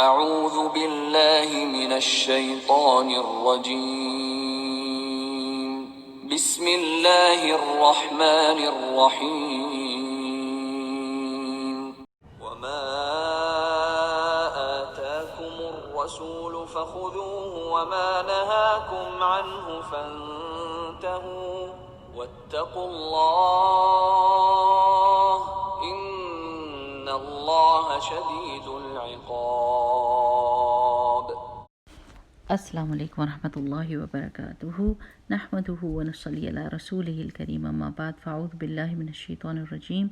اعوذ باللہ من الشیطان الرجیم بسم اللہ الرحمن الرحیم وما آتاکم الرسول فخذوه وما نهاکم عنه فانتهوا واتقوا اللہ ان اللہ شدید العقاب۔ السلام علیکم ورحمۃ اللہ وبرکاتہ، نحمدہ ونصلی علی رسولہ الکریم، اما بعد، فاعوذ باللہ من الشیطان الرجیم،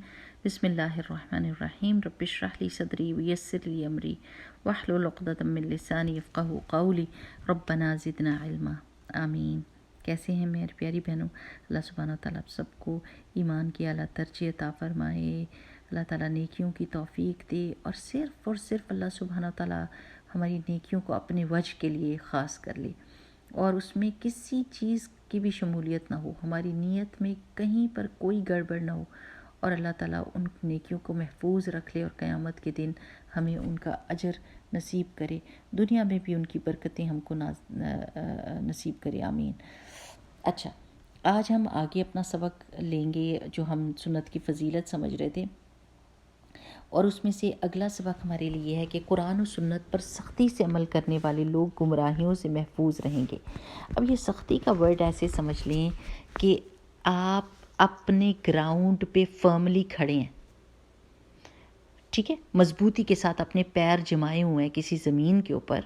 بسم اللہ الرحمن الرحیم، رب اشرح لی صدری ویسر لی امری واحلل عقدۃ من لسانی یفقہوا قولی، ربنا زدنا علما، آمین۔ کیسے ہیں میری پیاری بہنوں؟ اللہ سبحانہ وتعالیٰ آپ سب کو ایمان کی اعلیٰ ترجیح عطا فرمائے، اللہ تعالیٰ نیکیوں کی توفیق دے، اور صرف اللہ سبحانہ وتعالیٰ ہماری نیکیوں کو اپنے وجہ کے لیے خاص کر لے، اور اس میں کسی چیز کی بھی شمولیت نہ ہو، ہماری نیت میں کہیں پر کوئی گڑبڑ نہ ہو، اور اللہ تعالیٰ ان نیکیوں کو محفوظ رکھ لے، اور قیامت کے دن ہمیں ان کا اجر نصیب کرے، دنیا میں بھی ان کی برکتیں ہم کو نصیب کرے، آمین۔ اچھا، آج ہم آگے اپنا سبق لیں گے جو ہم سنت کی فضیلت سمجھ رہے تھے، اور اس میں سے اگلا سبق ہمارے لیے یہ ہے کہ قرآن و سنت پر سختی سے عمل کرنے والے لوگ گمراہیوں سے محفوظ رہیں گے۔ اب یہ سختی کا ورڈ ایسے سمجھ لیں کہ آپ اپنے گراؤنڈ پہ فرملی کھڑے ہیں، ٹھیک ہے، مضبوطی کے ساتھ اپنے پیر جمائے ہوئے ہیں کسی زمین کے اوپر،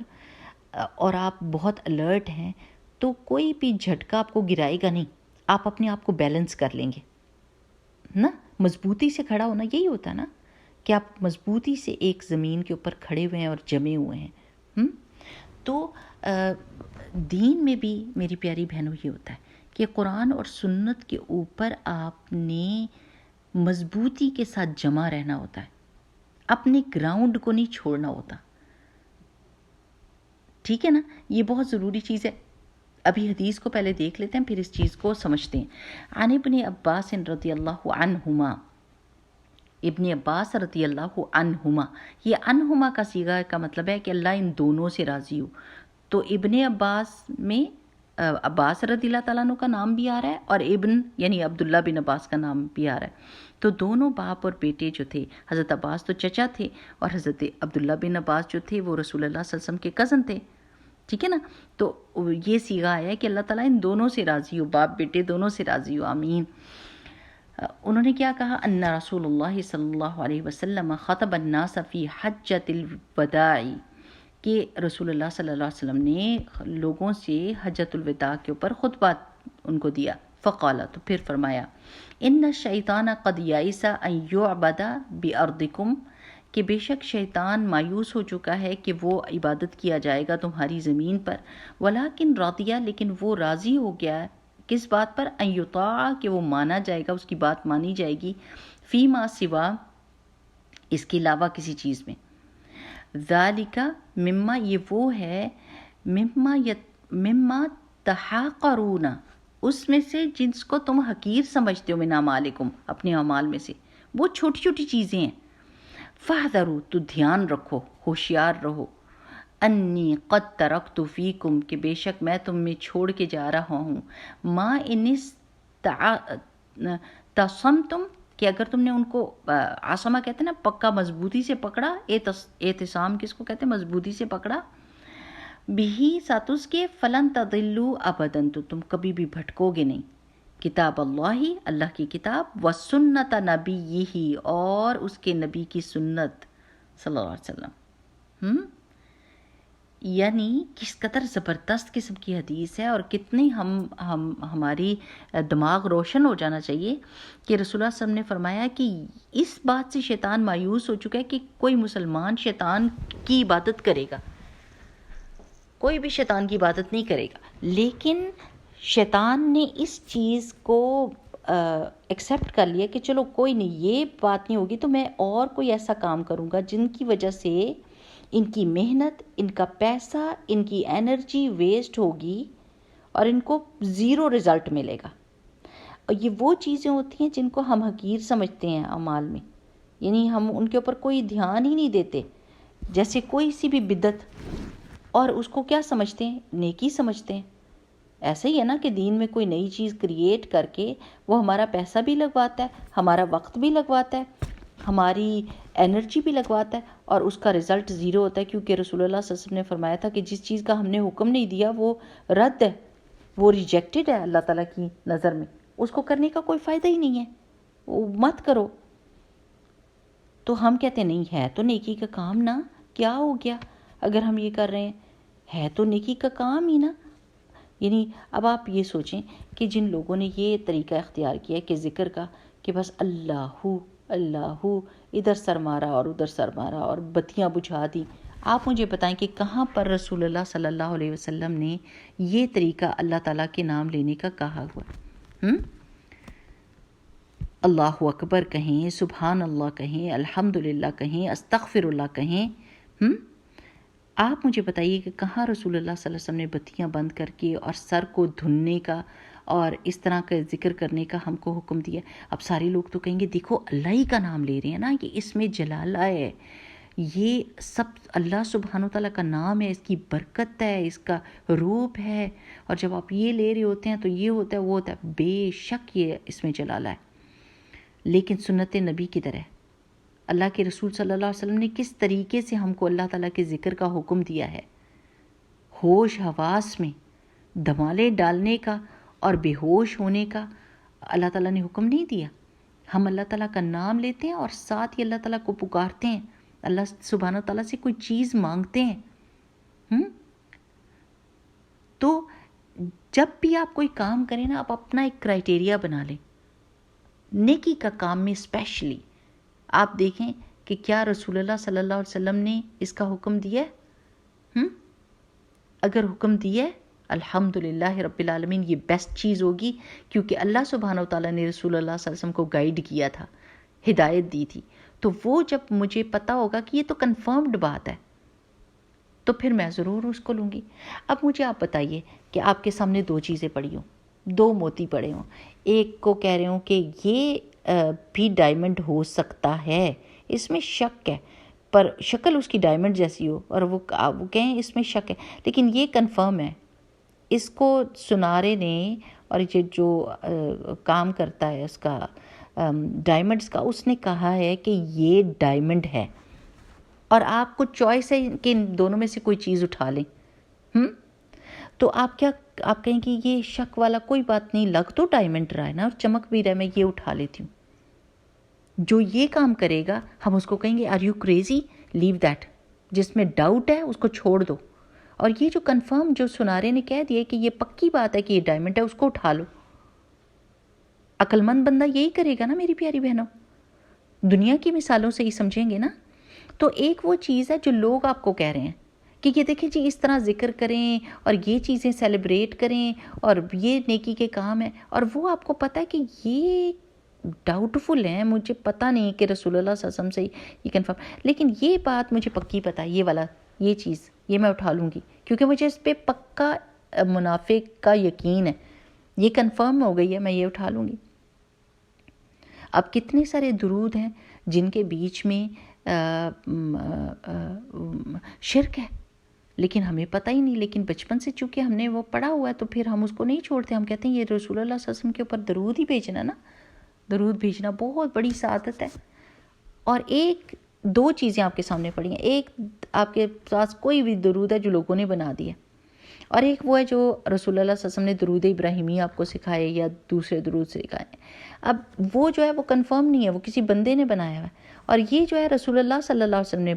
اور آپ بہت الرٹ ہیں، تو کوئی بھی جھٹکا آپ کو گرائے گا نہیں، آپ اپنے آپ کو بیلنس کر لیں گے نا۔ مضبوطی سے کھڑا ہونا یہی ہوتا ہے نا، کہ آپ مضبوطی سے ایک زمین کے اوپر کھڑے ہوئے ہیں اور جمے ہوئے ہیں۔ تو دین میں بھی میری پیاری بہنوں یہ ہوتا ہے کہ قرآن اور سنت کے اوپر آپ نے مضبوطی کے ساتھ جمع رہنا ہوتا ہے، اپنے گراؤنڈ کو نہیں چھوڑنا ہوتا، ٹھیک ہے نا، یہ بہت ضروری چیز ہے۔ ابھی حدیث کو پہلے دیکھ لیتے ہیں، پھر اس چیز کو سمجھتے ہیں۔ عن ابن عباس رضی اللہ عنہما، ابن عباس رضی اللہ عنہما، یہ عنہما کا صیغہ کا مطلب ہے کہ اللہ ان دونوں سے راضی ہو۔ تو ابن عباس میں عباس رضی اللہ تعالیٰ عنہ کا نام بھی آ رہا ہے، اور ابن یعنی عبداللہ بن عباس کا نام بھی آ رہا ہے۔ تو دونوں باپ اور بیٹے جو تھے، حضرت عباس تو چچا تھے، اور حضرت عبداللہ بن عباس جو تھے وہ رسول اللہ صلی اللہ علیہ وسلم کے کزن تھے، ٹھیک ہے نا۔ تو یہ صیغہ ہے کہ اللہ تعالیٰ ان دونوں سے راضی ہو، باپ بیٹے دونوں سے راضی ہو، آمین۔ انہوں نے کیا کہا؟ ان رسول اللہ صلی اللہ علیہ وسلم خطب الناس فی حجۃ الوداع، کہ رسول اللہ صلی اللہ علیہ وسلم نے لوگوں سے حجۃ الوداع کے اوپر خطبہ ان کو دیا۔ فقال، تو پھر فرمایا، ان الشیطان قد یئس ان یعبد بارضکم، کہ بے شک شیطان مایوس ہو چکا ہے کہ وہ عبادت کیا جائے گا تمہاری زمین پر، ولیکن راضیہ، لیکن وہ راضی ہو گیا ہے کس بات پر؟ ان یطاع، کہ وہ مانا جائے گا، اس کی بات مانی جائے گی، فیما سوا، اس کے علاوہ کسی چیز میں۔ ذالک مما، یہ وہ ہے، مما تحاقرون، اس میں سے جس کو تم حقیر سمجھتے ہو، من اعمالکم، اپنے اعمال میں سے، وہ چھوٹی چھوٹی چیزیں ہیں۔ فاحذروا، تو دھیان رکھو، ہوشیار رہو، انی قد ترکت فیکم، کہ بے شک میں تم میں چھوڑ کے جا رہا ہوں، ما ان تصمتم، کہ اگر تم نے ان کو، عاصمہ کہتے ہیں نا پکا، مضبوطی سے پکڑا، اعتصام کس کو کہتے ہیں؟ مضبوطی سے پکڑا، بھی ساتھ اس کے، فلن تضلوا ابدا، تو تم کبھی بھی بھٹکو گے نہیں، کتاب اللہ، اللہ کی کتاب، وسنت نبیہ، اور اس کے نبی کی سنت صلی اللہ علیہ وسلم۔ یعنی کس قدر زبردست قسم کی حدیث ہے، اور کتنی ہماری دماغ روشن ہو جانا چاہیے کہ رسول اللہ صلی اللہ علیہ وسلم نے فرمایا کہ اس بات سے شیطان مایوس ہو چکا ہے کہ کوئی مسلمان شیطان کی عبادت کرے گا، کوئی بھی شیطان کی عبادت نہیں کرے گا، لیکن شیطان نے اس چیز کو ایکسیپٹ کر لیا کہ چلو کوئی نہیں، یہ بات نہیں ہوگی تو میں اور کوئی ایسا کام کروں گا جن کی وجہ سے ان کی محنت، ان کا پیسہ، ان کی انرجی ویسٹ ہوگی، اور ان کو زیرو رزلٹ ملے گا۔ اور یہ وہ چیزیں ہوتی ہیں جن کو ہم حقیر سمجھتے ہیں اعمال میں، یعنی ہم ان کے اوپر کوئی دھیان ہی نہیں دیتے، جیسے کوئی سی بھی بدعت، اور اس کو کیا سمجھتے ہیں؟ نیکی سمجھتے ہیں۔ ایسا ہی ہے نا کہ دین میں کوئی نئی چیز کریٹ کر کے وہ ہمارا پیسہ بھی لگواتا ہے، ہمارا وقت بھی لگواتا ہے، ہماری انرجی بھی لگواتا ہے، اور اس کا رزلٹ زیرو ہوتا ہے، کیونکہ رسول اللہ صلی اللہ علیہ وسلم نے فرمایا تھا کہ جس چیز کا ہم نے حکم نہیں دیا وہ رد ہے، وہ ریجیکٹڈ ہے اللہ تعالیٰ کی نظر میں، اس کو کرنے کا کوئی فائدہ ہی نہیں ہے، وہ مت کرو۔ تو ہم کہتے ہیں نہیں ہے تو نیکی کا کام نا، کیا ہو گیا اگر ہم یہ کر رہے ہیں، ہے تو نیکی کا کام ہی نا۔ یعنی اب آپ یہ سوچیں کہ جن لوگوں نے یہ طریقہ اختیار کیا کہ ذکر کا، کہ بس اللہ اللہ ادھر سر مارا اور ادھر سر مارا اور بتیاں بجھا دی، آپ مجھے بتائیں کہ کہاں پر رسول اللہ صلی اللہ علیہ وسلم نے یہ طریقہ اللہ تعالیٰ کے نام لینے کا کہا ہوا؟ اللہ اکبر کہیں، سبحان اللہ کہیں، الحمدللہ کہیں، استغفر اللہ کہیں، آپ مجھے بتائیے کہ کہاں رسول اللہ صلی اللہ علیہ وسلم نے بتیاں بند کر کے اور سر کو دھننے کا اور اس طرح کا ذکر کرنے کا ہم کو حکم دیا؟ اب سارے لوگ تو کہیں گے دیکھو اللہ ہی کا نام لے رہے ہیں نا، کہ اس میں جلالہ ہے، یہ سب اللہ سبحانہ و تعالیٰ کا نام ہے، اس کی برکت ہے، اس کا روپ ہے، اور جب آپ یہ لے رہے ہوتے ہیں تو یہ ہوتا ہے وہ ہوتا ہے، بے شک یہ اس میں جلالہ ہے۔ لیکن سنت نبی کدھر ہے؟ اللہ کے رسول صلی اللہ علیہ وسلم نے کس طریقے سے ہم کو اللہ تعالیٰ کے ذکر کا حکم دیا ہے؟ ہوش حواس میں دھمالے ڈالنے کا اور بے ہوش ہونے کا اللہ تعالیٰ نے حکم نہیں دیا۔ ہم اللہ تعالیٰ کا نام لیتے ہیں اور ساتھ ہی اللہ تعالیٰ کو پکارتے ہیں، اللہ سبحانہ تعالیٰ سے کوئی چیز مانگتے ہیں۔ تو جب بھی آپ کوئی کام کریں نا، آپ اپنا ایک کرائٹیریا بنا لیں، نیکی کا کام میں اسپیشلی آپ دیکھیں کہ کیا رسول اللہ صلی اللہ علیہ وسلم نے اس کا حکم دیا ہے؟ اگر حکم دیا ہے الحمدللہ رب العالمین، یہ بیسٹ چیز ہوگی، کیونکہ اللہ سبحانہ وتعالیٰ نے رسول اللہ صلی اللہ علیہ وسلم کو گائیڈ کیا تھا، ہدایت دی تھی، تو وہ جب مجھے پتہ ہوگا کہ یہ تو کنفرمڈ بات ہے تو پھر میں ضرور اس کو لوں گی۔ اب مجھے آپ بتائیے کہ آپ کے سامنے دو چیزیں پڑی ہوں، دو موتی پڑے ہوں، ایک کو کہہ رہے ہوں کہ یہ بھی ڈائمنڈ ہو سکتا ہے، اس میں شک ہے، پر شکل اس کی ڈائمنڈ جیسی ہو، اور وہ کہیں اس میں شک ہے، لیکن یہ کنفرم ہے، اس کو سنارے نے اور یہ جو کام کرتا ہے اس کا ڈائمنڈز کا، اس نے کہا ہے کہ یہ ڈائمنڈ ہے، اور آپ کو چوائس ہے کہ ان دونوں میں سے کوئی چیز اٹھا لیں۔ تو آپ کہیں کہ یہ شک والا کوئی بات نہیں، لگ تو ڈائمنڈ رہا ہے نا اور چمک بھی رہا ہے، میں یہ اٹھا لیتی ہوں۔ جو یہ کام کرے گا ہم اس کو کہیں گے are you crazy, leave that, جس میں ڈاؤٹ ہے اس کو چھوڑ دو، اور یہ جو کنفرم جو سنارے نے کہہ دیا کہ یہ پکی بات ہے کہ یہ ڈائمنڈ ہے، اس کو اٹھا لو۔ عقل مند بندہ یہی کرے گا نا میری پیاری بہنوں، دنیا کی مثالوں سے ہی سمجھیں گے نا۔ تو ایک وہ چیز ہے جو لوگ آپ کو کہہ رہے ہیں کہ یہ دیکھیں جی اس طرح ذکر کریں اور یہ چیزیں سیلیبریٹ کریں اور یہ نیکی کے کام ہیں، اور وہ آپ کو پتہ ہے کہ یہ ڈاؤٹ فل ہیں، مجھے پتہ نہیں کہ رسول اللہ صلی اللہ علیہ وسلم سے یہ کنفرم، لیکن یہ بات مجھے پکی پتہ ہے، یہ چیز یہ میں اٹھا لوں گی، کیونکہ مجھے اس پہ پکا منافق کا یقین ہے، یہ کنفرم ہو گئی ہے، میں یہ اٹھا لوں گی۔ اب کتنے سارے درود ہیں جن کے بیچ میں شرک ہے، لیکن ہمیں پتہ ہی نہیں، لیکن بچپن سے چونکہ ہم نے وہ پڑھا ہوا ہے تو پھر ہم اس کو نہیں چھوڑتے، ہم کہتے ہیں یہ رسول اللہ صلی اللہ علیہ وسلم کے اوپر درود ہی بھیجنا نا، درود بھیجنا بہت بڑی سعادت ہے۔ اور ایک دو چیزیں آپ کے سامنے پڑی ہیں، ایک آپ کے پاس کوئی بھی درود ہے جو لوگوں نے بنا دیا، اور ایک وہ ہے جو رسول اللہ صلی اللہ علیہ وسلم نے درود ابراہیمی آپ کو سکھائے یا دوسرے درود سکھائے۔ اب وہ جو ہے وہ کنفرم نہیں ہے، وہ کسی بندے نے بنایا ہے، اور یہ جو ہے رسول اللہ صلی اللہ علیہ وسلم نے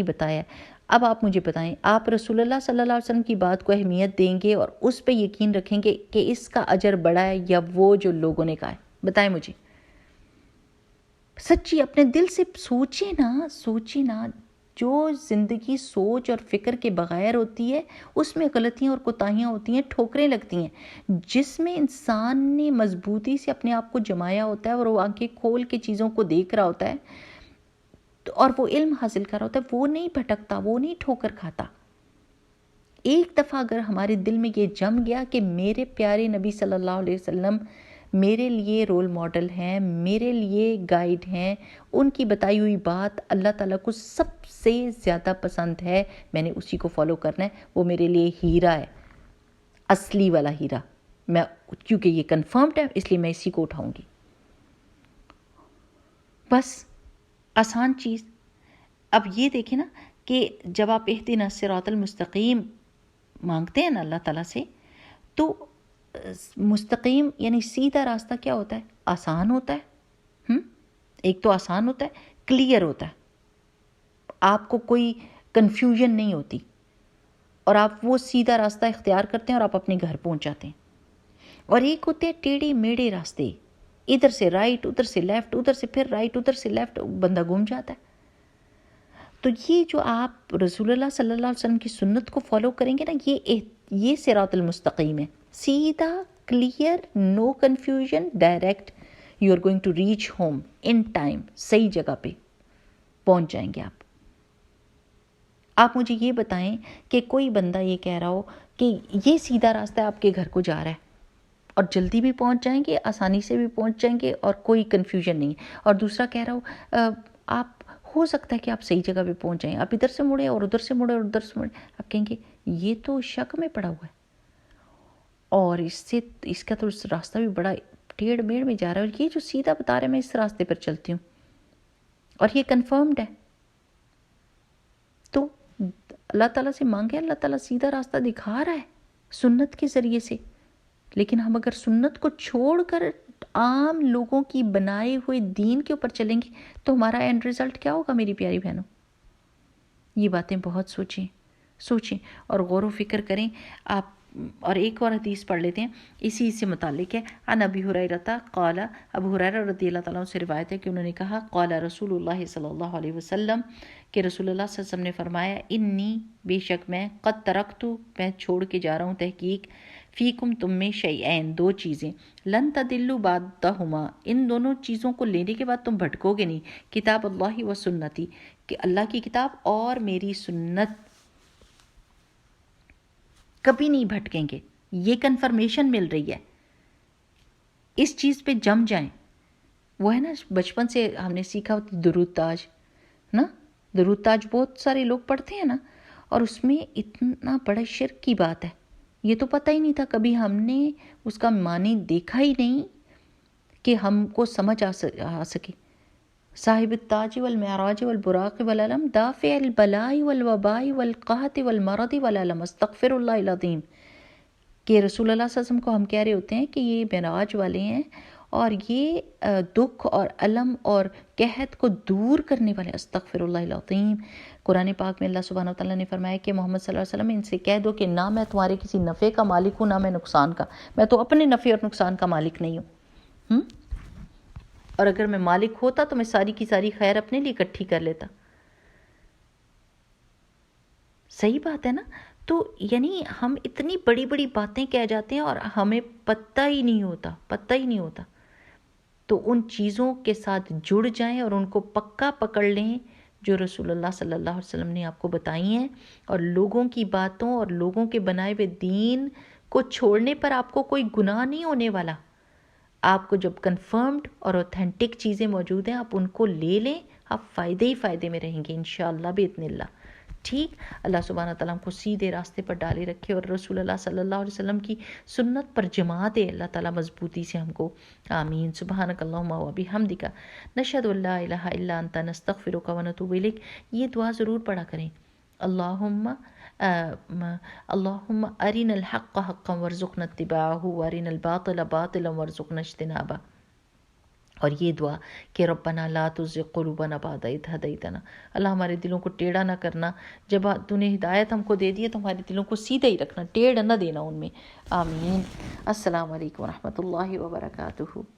بتایا۔ اب آپ مجھے بتائیں، آپ رسول اللہ صلی اللہ علیہ وسلم کی بات کو اہمیت دیں گے اور اس پہ یقین رکھیں گے کہ اس کا اجر بڑا ہے، یا وہ جو لوگوں نے کہا ہے؟ بتائیں مجھے، سچی اپنے دل سے سوچیں نا، جو زندگی سوچ اور فکر کے بغیر ہوتی ہے اس میں غلطیاں اور کوتاہیاں ہوتی ہیں، ٹھوکریں لگتی ہیں، جس میں انسان نے مضبوطی سے اپنے آپ کو جمایا ہوتا ہے اور وہ آنکھیں کھول کے چیزوں کو دیکھ رہا ہوتا ہے اور وہ علم حاصل کر رہا ہوتا ہے، وہ نہیں بھٹکتا، وہ نہیں ٹھوکر کھاتا۔ ایک دفعہ اگر ہمارے دل میں یہ جم گیا کہ میرے پیارے نبی صلی اللہ علیہ وسلم میرے لیے رول ماڈل ہیں، میرے لیے گائیڈ ہیں، ان کی بتائی ہوئی بات اللہ تعالیٰ کو سب سے زیادہ پسند ہے، میں نے اسی کو فالو کرنا ہے، وہ میرے لیے ہیرا ہے، اصلی والا ہیرا، میں کیونکہ یہ کنفرمڈ ہے اس لیے میں اسی کو اٹھاؤں گی. بس آسان چیز. اب یہ دیکھیں نا کہ جب آپ اہدنا الصراط المستقیم مانگتے ہیں نا اللہ تعالیٰ سے، تو مستقیم یعنی سیدھا راستہ کیا ہوتا ہے؟ آسان ہوتا ہے. ایک تو آسان ہوتا ہے، کلیئر ہوتا ہے، آپ کو کوئی کنفیوژن نہیں ہوتی، اور آپ وہ سیدھا راستہ اختیار کرتے ہیں اور آپ اپنے گھر پہنچ جاتے ہیں. اور ایک ہوتے ہیں ٹیڑھے میڑھے راستے، ادھر سے رائٹ ادھر سے لیفٹ، ادھر سے پھر رائٹ ادھر سے لیفٹ، بندہ گم جاتا ہے. تو یہ جو آپ رسول اللہ صلی اللہ علیہ وسلم کی سنت کو فالو کریں گے نا، یہ صراط المستقیم ہے، سیدھا، clear, no confusion, direct. You are going to reach home in time, صحیح جگہ پہ پہنچ جائیں گے آپ. آپ مجھے یہ بتائیں کہ کوئی بندہ یہ کہہ رہا ہو کہ یہ سیدھا راستہ آپ کے گھر کو جا رہا ہے اور جلدی بھی پہنچ جائیں گے، آسانی سے بھی پہنچ جائیں گے اور کوئی کنفیوژن نہیں، اور دوسرا کہہ رہا ہو آپ ہو سکتا ہے کہ آپ صحیح جگہ پہ پہنچ جائیں، آپ ادھر سے مڑیں اور ادھر سے مڑیں اور ادھر سے مڑیں، آپ کہیں گے یہ تو شک میں پڑا ہوا ہے، اور اس کا تو راستہ بھی بڑا ٹیڑھ میڑھ میں جا رہا ہے، اور یہ جو سیدھا بتا رہا ہے میں اس راستے پر چلتی ہوں اور یہ کنفرمڈ ہے. تو اللہ تعالیٰ سے مانگے، اللہ تعالیٰ سیدھا راستہ دکھا رہا ہے سنت کے ذریعے سے. لیکن ہم اگر سنت کو چھوڑ کر عام لوگوں کی بنائے ہوئے دین کے اوپر چلیں گے تو ہمارا اینڈ رزلٹ کیا ہوگا میری پیاری بہنوں؟ یہ باتیں بہت سوچیں اور غور و فکر کریں آپ. اور ایک اور حدیث پڑھ لیتے ہیں، اسی سے متعلق ہے. عن ابی ہریرہ قال، ابو ہریرہ رضی اللہ تعالیٰ عنہ سے روایت ہے کہ انہوں نے کہا قال رسول اللہ صلی اللہ علیہ وسلم، کہ رسول اللہ صلی اللہ علیہ وسلم نے فرمایا انی، بے شک میں، قد ترکت، میں چھوڑ کے جا رہا ہوں، تحقیق، فیکم، تم میں، شیئین، دو چیزیں، لن تدلوا بعدہما، ان دونوں چیزوں کو لینے کے بعد تم بھٹکو گے نہیں، کتاب اللہ و سنتی، کہ اللہ کی کتاب اور میری سنت، کبھی نہیں بھٹکیں گے. یہ کنفرمیشن مل رہی ہے، اس چیز پہ جم جائیں. وہ ہے نا بچپن سے ہم نے سیکھا درود تاج نا، درود تاج بہت سارے لوگ پڑھتے ہیں نا، اور اس میں اتنا بڑا شرک کی بات ہے، یہ تو پتہ ہی نہیں تھا، کبھی ہم نے اس کا معنی دیکھا ہی نہیں کہ ہم کو سمجھ آ سکے. صاحب التاج والمعراج والبراق والعلم، دافع البلاء والوباء والقحط والمرض والعلم، استغفر اللہ العظیم. کہ رسول اللہ صلی اللہ علیہ وسلم کو ہم کہہ رہے ہوتے ہیں کہ یہ معراج والے ہیں اور یہ دکھ اور علم اور قحط کو دور کرنے والے، استغفر اللہ العظیم. قرآن پاک میں اللہ سبحانہ وتعالیٰ نے فرمایا کہ محمد صلی اللہ علیہ وسلم ان سے کہہ دو کہ نہ میں تمہارے کسی نفع کا مالک ہوں، نہ میں نقصان کا، میں تو اپنے نفع اور نقصان کا مالک نہیں ہوں. اور اگر میں مالک ہوتا تو میں ساری کی ساری خیر اپنے لیے اکٹھی کر لیتا. صحیح بات ہے نا. تو یعنی ہم اتنی بڑی بڑی باتیں کہہ جاتے ہیں اور ہمیں پتہ ہی نہیں ہوتا. تو ان چیزوں کے ساتھ جڑ جائیں اور ان کو پکا پکڑ لیں جو رسول اللہ صلی اللہ علیہ وسلم نے آپ کو بتائی ہیں، اور لوگوں کی باتوں اور لوگوں کے بنائے ہوئے دین کو چھوڑنے پر آپ کو کوئی گناہ نہیں ہونے والا. آپ کو جب کنفرمڈ اور اوتھینٹک چیزیں موجود ہیں آپ ان کو لے لیں، آپ فائدے ہی فائدے میں رہیں گے انشاءاللہ باذن اللہ. ٹھیک، اللہ سبحانہ تعالیٰ ہم کو سیدھے راستے پر ڈالے رکھے اور رسول اللہ صلی اللہ علیہ وسلم کی سنت پر جما دے اللہ تعالیٰ مضبوطی سے ہم کو. آمین. سبحانک اللہم و بحمدک، نشہد ان لا الہ الا انت، نستغفرک و نتوب الیک. یہ دعا ضرور پڑھا کریں. اللہم ارنا الحق حقا وارزقنا اتباعہ وارنا الباطل باطلا وارزقنا اجتنابہ. اور یہ دعا کہ ربنا لا تزغ قلوبنا بعد اذ ہدیتنا، اللہ ہمارے دلوں کو ٹیڑھا نہ کرنا، جب تو نے ہدایت ہم کو دے دی ہے تو ہمارے دلوں کو سیدھا ہی رکھنا، ٹیڑھ نہ دینا ان میں. آمین. السلام علیکم ورحمۃ اللہ وبرکاتہ.